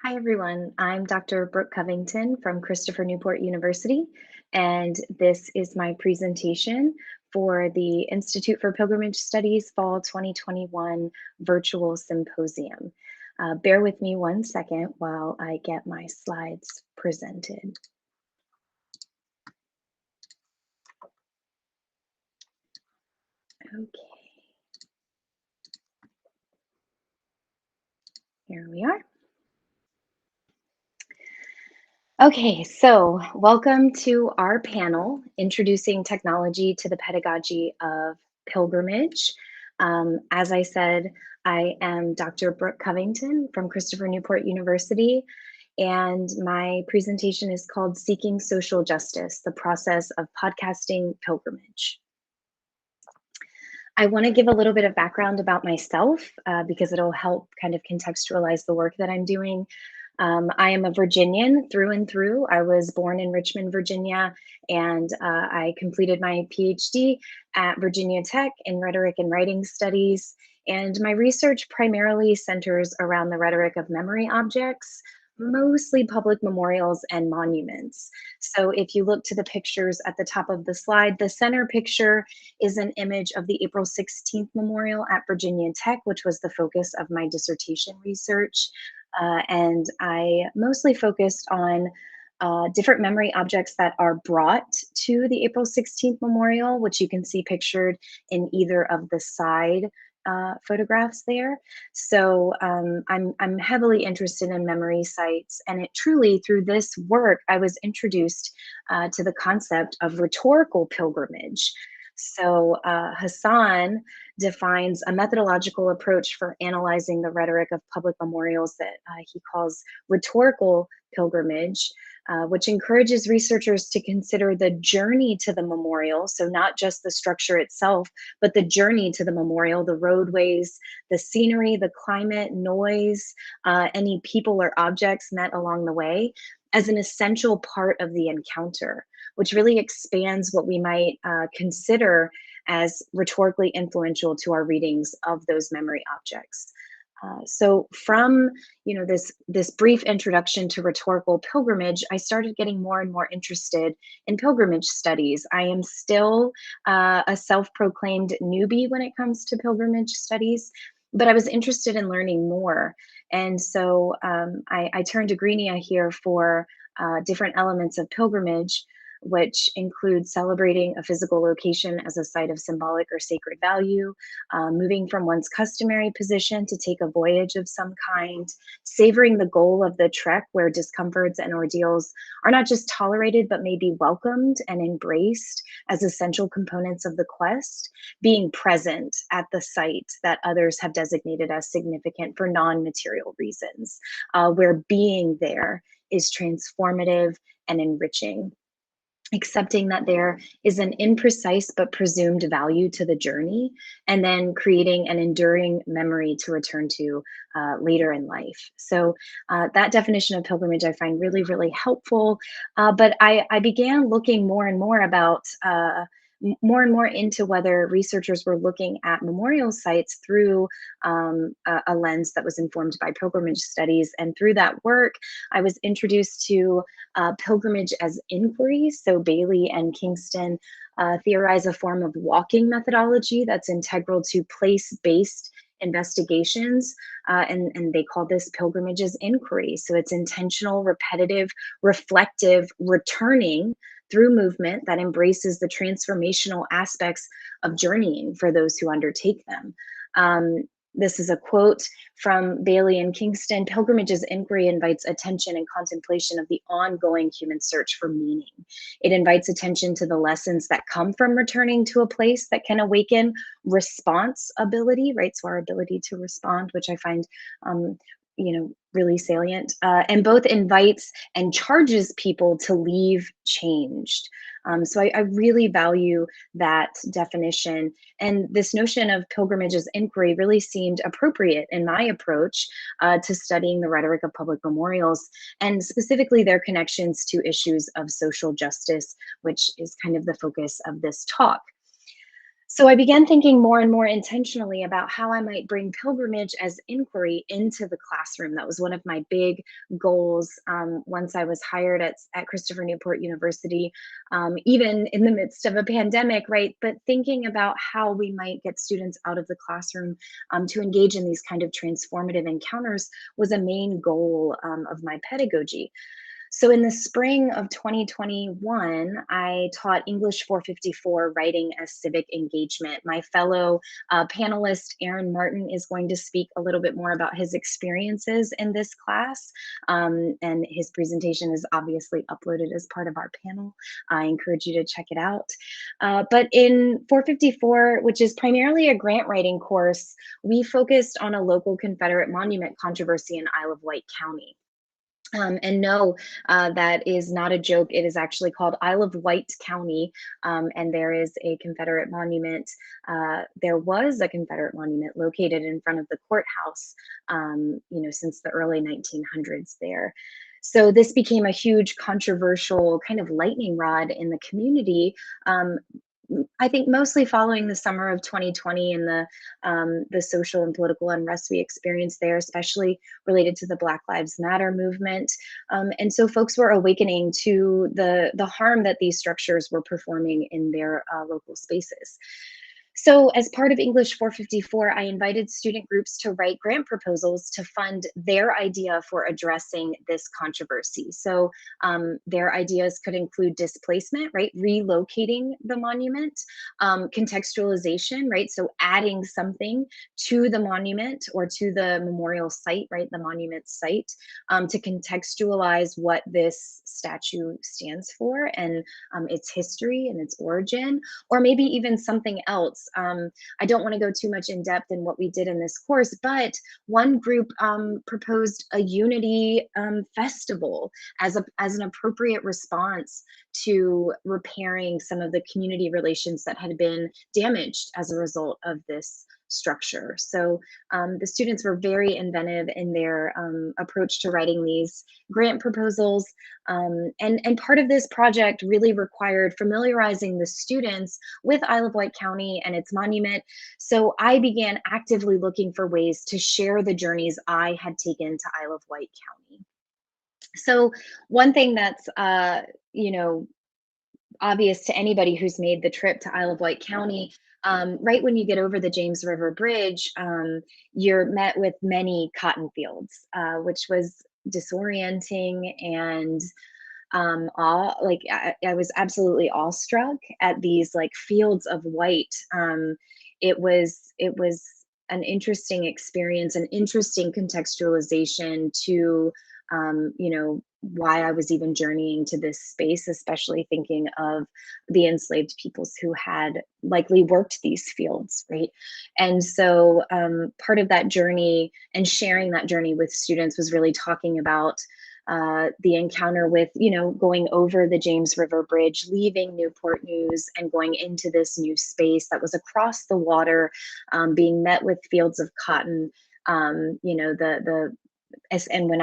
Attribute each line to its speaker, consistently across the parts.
Speaker 1: Hi, everyone. I'm Dr. Brooke Covington from Christopher Newport University, and this is my presentation for the Institute for Pilgrimage Studies Fall 2021 Virtual Symposium. Bear with me one second while I get my slides presented. Okay, here we are. Okay, so welcome to our panel, Introducing Technology to the Pedagogy of Pilgrimage. As I said, I am Dr. Brooke Covington from Christopher Newport University, and my presentation is called Seeking Social Justice, the Process of Podcasting Pilgrimage. I want to give a little bit of background about myself because it'll help kind of contextualize the work that I'm doing. I am a Virginian through and through. I was born in Richmond, Virginia, and I completed my PhD at Virginia Tech in Rhetoric and Writing Studies. And my research primarily centers around the rhetoric of memory objects, mostly public memorials and monuments. So if you look to the pictures at the top of the slide, the center picture is an image of the April 16th memorial at Virginia Tech, which was the focus of my dissertation research. And I mostly focused on different memory objects that are brought to the April 16th memorial, which you can see pictured in either of the side photographs there. So I'm heavily interested in memory sites, and it truly, through this work, I was introduced to the concept of rhetorical pilgrimage. So Hassan defines a methodological approach for analyzing the rhetoric of public memorials that he calls rhetorical pilgrimage, which encourages researchers to consider the journey to the memorial. So, not just the structure itself, but the journey to the memorial, the roadways, the scenery, the climate, noise, any people or objects met along the way as an essential part of the encounter, which really expands what we might consider as rhetorically influential to our readings of those memory objects. So from this brief introduction to rhetorical pilgrimage, I started getting more and more interested in pilgrimage studies. I am still a self-proclaimed newbie when it comes to pilgrimage studies, but I was interested in learning more. And so I turned to Greenia here for different elements of pilgrimage, which include celebrating a physical location as a site of symbolic or sacred value, moving from one's customary position to take a voyage of some kind, savoring the goal of the trek where discomforts and ordeals are not just tolerated, but may be welcomed and embraced as essential components of the quest, being present at the site that others have designated as significant for non-material reasons, where being there is transformative and enriching, accepting that there is an imprecise but presumed value to the journey, and then creating an enduring memory to return to later in life. So that definition of pilgrimage I find really, really helpful. But I began looking more and more about more and more into whether researchers were looking at memorial sites through a lens that was informed by pilgrimage studies. And through that work, I was introduced to pilgrimage as inquiry. So Bailey and Kingston theorize a form of walking methodology that's integral to place-based investigations, and they call this pilgrimage as inquiry. So it's intentional, repetitive, reflective, returning through movement that embraces the transformational aspects of journeying for those who undertake them. This is a quote from Bailey and Kingston. Pilgrimage's inquiry invites attention and contemplation of the ongoing human search for meaning. It invites attention to the lessons that come from returning to a place that can awaken response ability, right? So our ability to respond, which I find really salient, and both invites and charges people to leave changed. So I really value that definition. And this notion of pilgrimage as inquiry really seemed appropriate in my approach to studying the rhetoric of public memorials, and specifically their connections to issues of social justice, which is kind of the focus of this talk. So I began thinking more and more intentionally about how I might bring pilgrimage as inquiry into the classroom. That was one of my big goals once I was hired at Christopher Newport University, even in the midst of a pandemic, right? But thinking about how we might get students out of the classroom to engage in these kind of transformative encounters was a main goal of my pedagogy. So in the spring of 2021, I taught English 454 writing as civic engagement. My fellow panelist, Aaron Martin, is going to speak a little bit more about his experiences in this class. And his presentation is obviously uploaded as part of our panel. I encourage you to check it out. But in 454, which is primarily a grant writing course, we focused on a local Confederate monument controversy in Isle of Wight County. And no, that is not a joke. It is actually called Isle of Wight County, and there is a Confederate monument. There was a Confederate monument located in front of the courthouse, since the early 1900s there. So this became a huge controversial kind of lightning rod in the community. I think mostly following the summer of 2020 and the social and political unrest we experienced there, especially related to the Black Lives Matter movement. And so folks were awakening to the harm that these structures were performing in their local spaces. So, as part of English 454, I invited student groups to write grant proposals to fund their idea for addressing this controversy. So, their ideas could include displacement, right? Relocating the monument, contextualization, right? So, adding something to the monument or to the memorial site, right? The monument site, to contextualize what this statue stands for and its history and its origin, or maybe even something else. I don't want to go too much in depth in what we did in this course, but one group proposed a unity festival as an appropriate response to repairing some of the community relations that had been damaged as a result of this structure. So the students were very inventive in their approach to writing these grant proposals. And part of this project really required familiarizing the students with Isle of Wight County and its monument. So I began actively looking for ways to share the journeys I had taken to Isle of Wight County. So one thing that's you know obvious to anybody who's made the trip to Isle of Wight County, right when you get over the James River Bridge, you're met with many cotton fields, which was disorienting and I was absolutely awestruck at these like fields of white. It was an interesting experience, an interesting contextualization to why I was even journeying to this space, especially thinking of the enslaved peoples who had likely worked these fields, right? And so part of that journey and sharing that journey with students was really talking about the encounter with, going over the James River Bridge, leaving Newport News and going into this new space that was across the water, being met with fields of cotton. The and when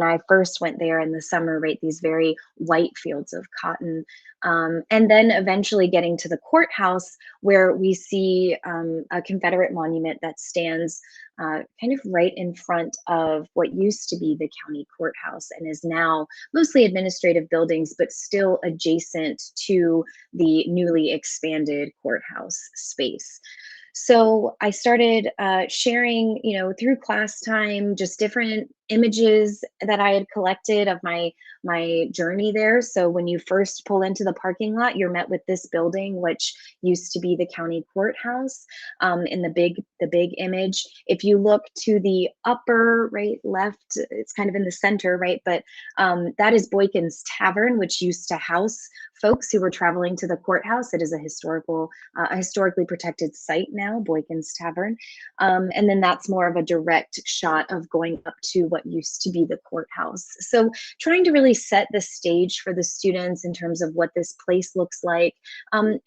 Speaker 1: I first went there in the summer, right, these very white fields of cotton, and then eventually getting to the courthouse where we see a Confederate monument that stands kind of right in front of what used to be the county courthouse and is now mostly administrative buildings, but still adjacent to the newly expanded courthouse space. So I started sharing, through class time, just different images that I had collected of my journey there. So when you first pull into the parking lot, you're met with this building, which used to be the county courthouse, in the big image. If you look to the upper right left, it's kind of in the center, right? But that is Boykin's Tavern, which used to house folks who were traveling to the courthouse. It is a historically protected site now, Boykin's Tavern. And then that's more of a direct shot of going up to what used to be the courthouse. So trying to really set the stage for the students in terms of what this place looks like. And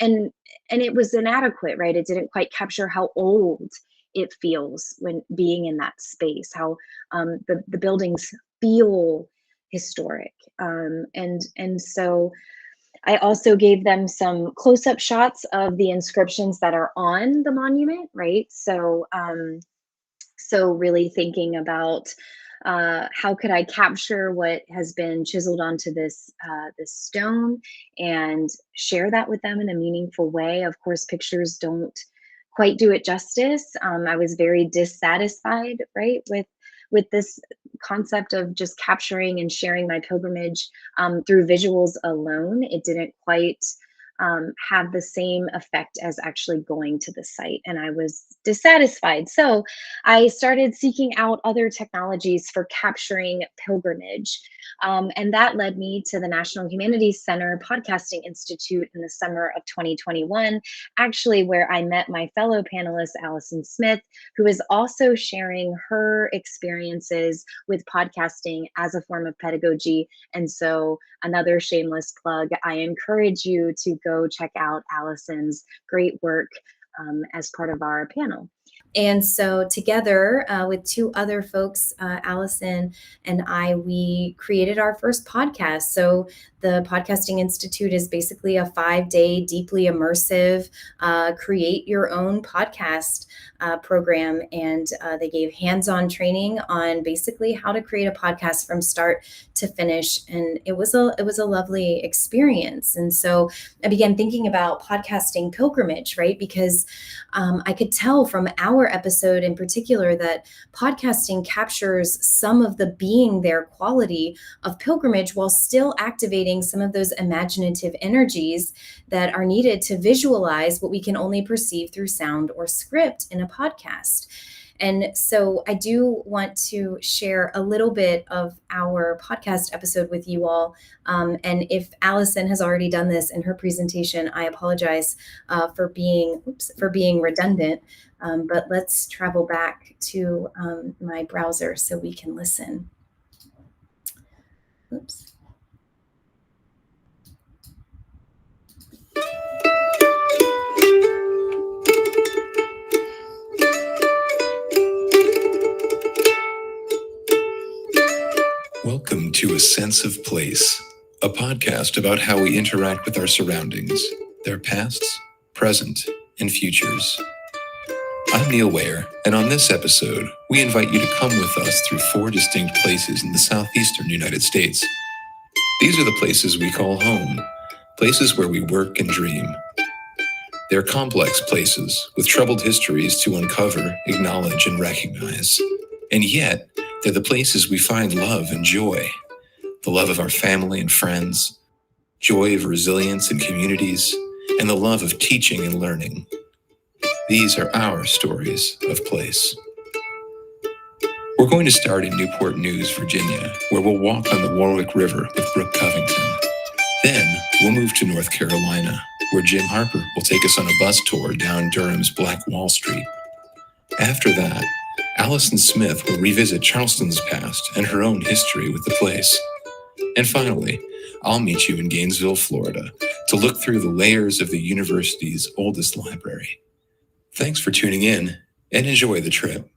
Speaker 1: it was inadequate, right? It didn't quite capture how old it feels when being in that space, how the buildings feel historic. And so I also gave them some close-up shots of the inscriptions that are on the monument, right? So really thinking about how could I capture what has been chiseled onto this stone and share that with them in a meaningful way. Of course, pictures don't quite do it justice. I was very dissatisfied, right, with this concept of just capturing and sharing my pilgrimage through visuals alone. It didn't quite have the same effect as actually going to the site, and I was dissatisfied. So I started seeking out other technologies for capturing pilgrimage. And that led me to the National Humanities Center Podcasting Institute in the summer of 2021, actually, where I met my fellow panelist, Allison Smith, who is also sharing her experiences with podcasting as a form of pedagogy. And so, another shameless plug, I encourage you to go check out Allison's great work as part of our panel. And so together with two other folks, Allison and I, we created our first podcast. So the Podcasting Institute is basically a 5-day, deeply immersive, create your own podcast program. And they gave hands-on training on basically how to create a podcast from start to finish. And it was a lovely experience. And so I began thinking about podcasting pilgrimage, right? Because I could tell from our episode in particular that podcasting captures some of the being there quality of pilgrimage while still activating some of those imaginative energies that are needed to visualize what we can only perceive through sound or script in a podcast. And so I do want to share a little bit of our podcast episode with you all. And if Allison has already done this in her presentation, I apologize for being redundant. But let's travel back to my browser so we can listen. Oops.
Speaker 2: Welcome to A Sense of Place, a podcast about how we interact with our surroundings, their pasts, present, and futures. I'm Neil Ware, and on this episode, we invite you to come with us through 4 distinct places in the southeastern United States. These are the places we call home, places where we work and dream. They're complex places with troubled histories to uncover, acknowledge, and recognize. And yet, they're the places we find love and joy. The love of our family and friends, joy of resilience and communities, and the love of teaching and learning. These are our stories of place. We're going to start in Newport News, Virginia, where we'll walk on the Warwick River with Brooke Covington. Then we'll move to North Carolina, where Jim Harper will take us on a bus tour down Durham's Black Wall Street. After that, Allison Smith will revisit Charleston's past and her own history with the place. And finally, I'll meet you in Gainesville, Florida, to look through the layers of the university's oldest library. Thanks for tuning in, and enjoy the trip.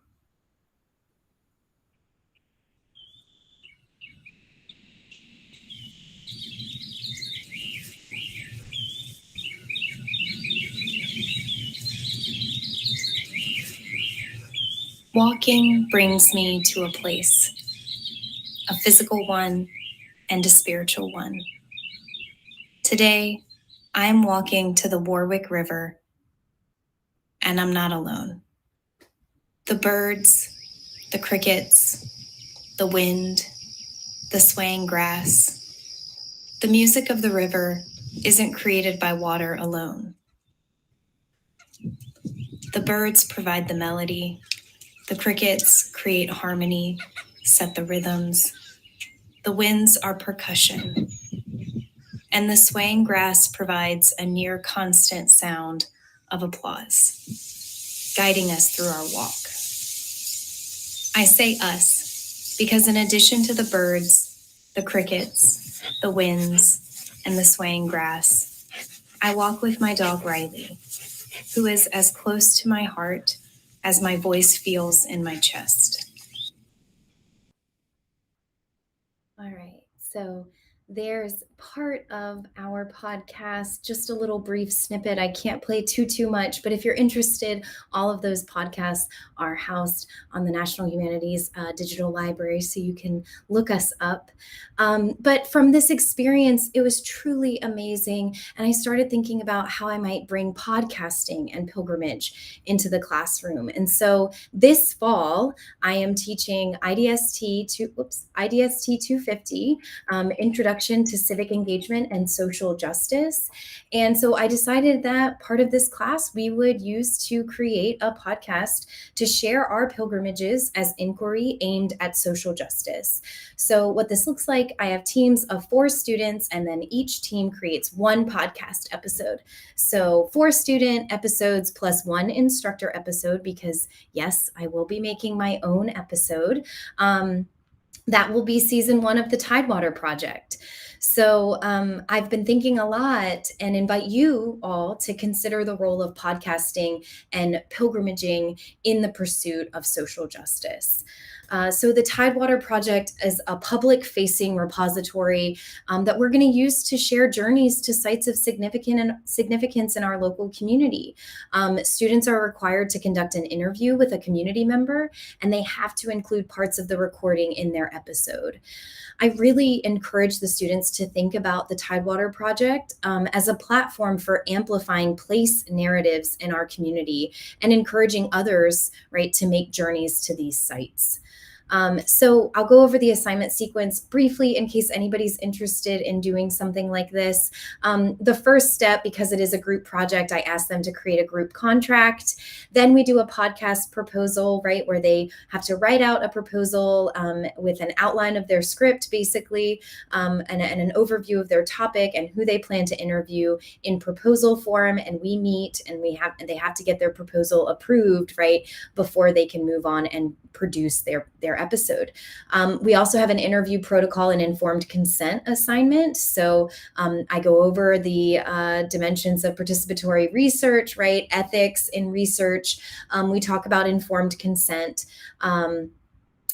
Speaker 1: Walking brings me to a place, a physical one and a spiritual one. Today, I'm walking to the Warwick River, and I'm not alone. The birds, the crickets, the wind, the swaying grass, the music of the river isn't created by water alone. The birds provide the melody, the crickets create harmony, set the rhythms, the winds are percussion, and the swaying grass provides a near constant sound of applause, guiding us through our walk. I say us because in addition to the birds, the crickets, the winds, and the swaying grass, I walk with my dog Riley, who is as close to my heart as my voice feels in my chest. All right, so there's part of our podcast, just a little brief snippet. I can't play too much, but if you're interested, all of those podcasts are housed on the National Humanities Digital Library, so you can look us up. But from this experience, it was truly amazing. And I started thinking about how I might bring podcasting and pilgrimage into the classroom. And so this fall, I am teaching IDST 250, Introduction to Civic Engagement and Social Justice. And so I decided that part of this class we would use to create a podcast to share our pilgrimages as inquiry aimed at social justice. So what this looks like, I have teams of 4 students, and then each team creates 1 podcast episode. So 4 student episodes plus 1 instructor episode, because yes, I will be making my own episode. That will be season 1 of the Tidewater Project. So I've been thinking a lot, and invite you all to consider the role of podcasting and pilgrimaging in the pursuit of social justice. So the Tidewater Project is a public-facing repository that we're going to use to share journeys to sites of significance in our local community. Students are required to conduct an interview with a community member, and they have to include parts of the recording in their episode. I really encourage the students to think about the Tidewater Project as a platform for amplifying place narratives in our community and encouraging others, right, to make journeys to these sites. So I'll go over the assignment sequence briefly in case anybody's interested in doing something like this. The first step, because it is a group project, I ask them to create a group contract. Then we do a podcast proposal, right, where they have to write out a proposal with an outline of their script, basically, and an overview of their topic and who they plan to interview in proposal form. And we meet, and they have to get their proposal approved, right, before they can move on and produce their episode. We also have an interview protocol and informed consent assignment. So I go over the dimensions of participatory research, right? Ethics in research. We talk about informed consent.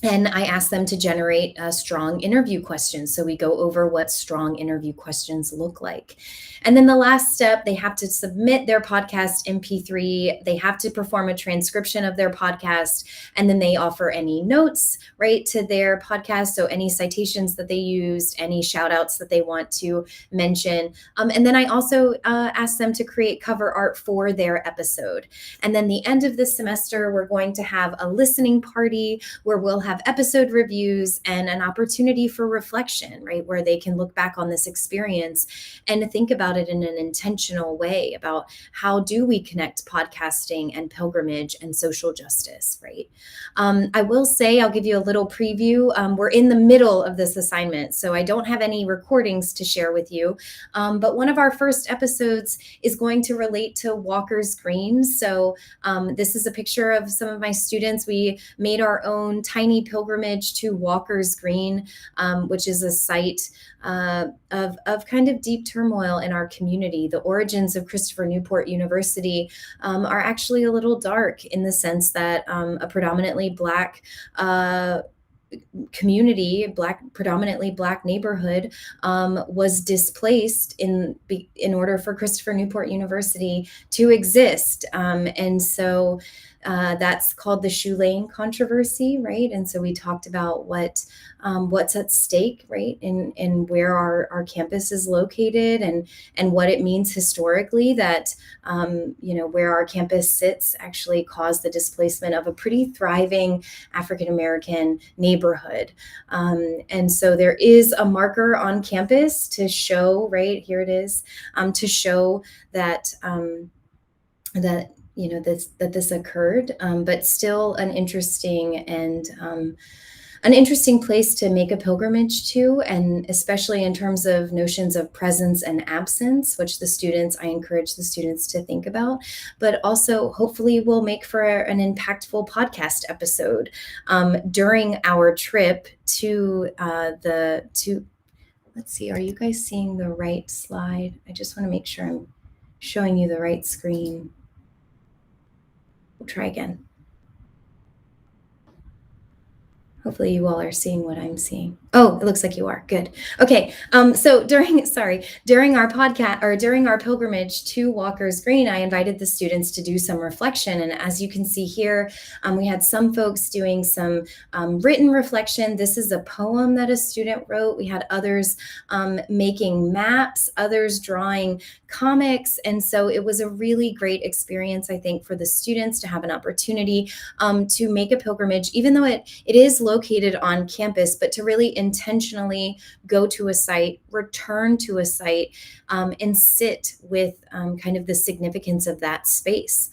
Speaker 1: And I ask them to generate strong interview questions. So we go over what strong interview questions look like. And then the last step, they have to submit their podcast MP3. They have to perform a transcription of their podcast. And then they offer any notes, right, to their podcast. So any citations that they used, any shout outs that they want to mention. And then I also ask them to create cover art for their episode. And then the end of this semester, we're going to have a listening party where we'll have episode reviews and an opportunity for reflection, right, where they can look back on this experience and think about it in an intentional way about how do we connect podcasting and pilgrimage and social justice, right? I will say, I'll give you a little preview. We're in the middle of this assignment, so I don't have any recordings to share with you, but one of our first episodes is going to relate to Walker's Green. So this is a picture of some of my students. We made our own tiny pilgrimage to Walker's Green, which is a site of kind of deep turmoil in our community. The origins of Christopher Newport University are actually a little dark in the sense that a predominantly Black community, predominantly Black neighborhood, was displaced in order for Christopher Newport University to exist. And so that's called the Shoe Lane controversy, right? And so we talked about what's at stake, right, and where our campus is located, and what it means historically that where our campus sits actually caused the displacement of a pretty thriving African American neighborhood. And so there is a marker on campus to show, right here it is, to show that this occurred, but still an interesting place to make a pilgrimage to, and especially in terms of notions of presence and absence, which I encourage the students to think about, but also hopefully will make for an impactful podcast episode during our trip to let's see, are you guys seeing the right slide? I just want to make sure I'm showing you the right screen. We'll try again.
Speaker 2: Hopefully you all are seeing what I'm seeing. Oh, it looks like you are. Good. Okay. So during our podcast or during our pilgrimage to Walker's Green, I invited the students to do some reflection. And as you can see here, we had some folks doing some written reflection. This is a poem that a student wrote. We had others making maps, others drawing comics. And so it was a really great experience, I think, for the students to have an opportunity to make a pilgrimage, even though it is located on campus, but to really intentionally go to a site, return to a site, and sit with kind of the significance of that space.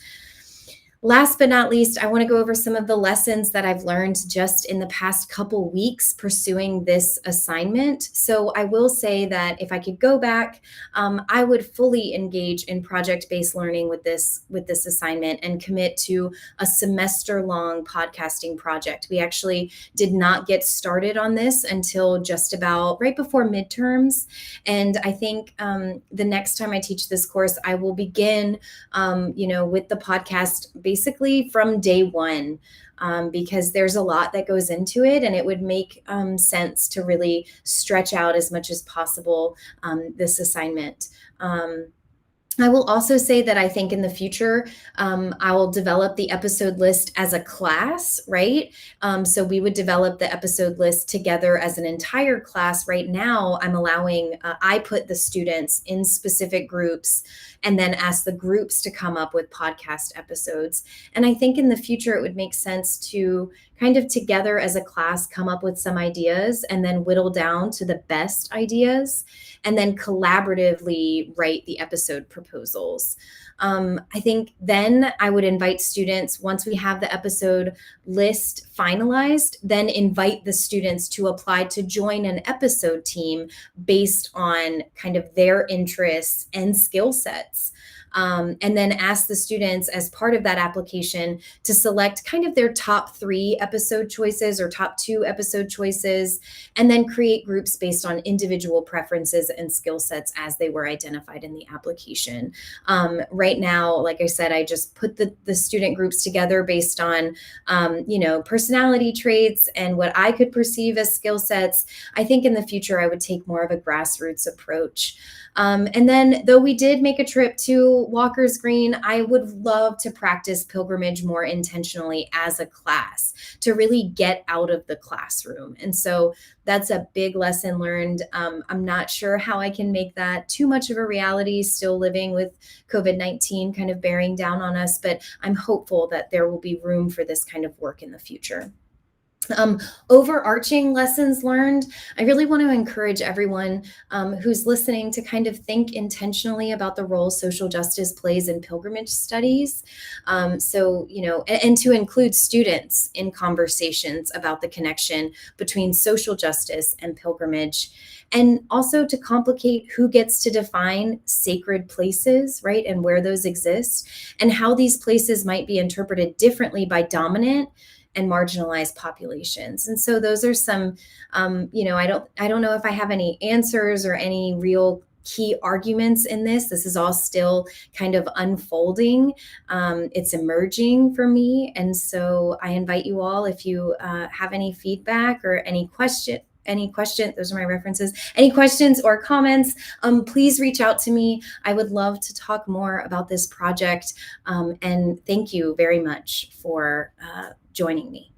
Speaker 2: Last but not least, I want to go over some of the lessons that I've learned just in the past couple weeks pursuing this assignment. So I will say that if I could go back, I would fully engage in project-based learning with this assignment and commit to a semester-long podcasting project. We actually did not get started on this until just about right before midterms. And I think the next time I teach this course, I will begin with the podcast basically from day one, because there's a lot that goes into it, and it would make sense to really stretch out as much as possible this assignment. I will also say that I think in the future, I will develop the episode list as a class, right? So we would develop the episode list together as an entire class. Right now, I put the students in specific groups and then ask the groups to come up with podcast episodes. And I think in the future, it would make sense to kind of together as a class come up with some ideas and then whittle down to the best ideas and then collaboratively write the episode proposals. I think then I would invite students, once we have the episode list finalized, then invite the students to apply to join an episode team based on kind of their interests and skill sets. And then ask the students as part of that application to select kind of their top 3 episode choices or top 2 episode choices, and then create groups based on individual preferences and skill sets as they were identified in the application. Right now, like I said, I just put the student groups together based on, personality traits and what I could perceive as skill sets. I think in the future, I would take more of a grassroots approach. And then, though we did make a trip to Walker's Green, I would love to practice pilgrimage more intentionally as a class to really get out of the classroom. And so that's a big lesson learned. I'm not sure how I can make that too much of a reality, still living with COVID-19 kind of bearing down on us, but I'm hopeful that there will be room for this kind of work in the future. Overarching lessons learned, I really want to encourage everyone who's listening to kind of think intentionally about the role social justice plays in pilgrimage studies. And to include students in conversations about the connection between social justice and pilgrimage. And also to complicate who gets to define sacred places, right, and where those exist, and how these places might be interpreted differently by dominant and marginalized populations. And so those are some, I don't know if I have any answers or any real key arguments in this. This is all still kind of unfolding. It's emerging for me. And so I invite you all, if you have any feedback or any question, those are my references, any questions or comments, please reach out to me. I would love to talk more about this project. And thank you very much for joining me.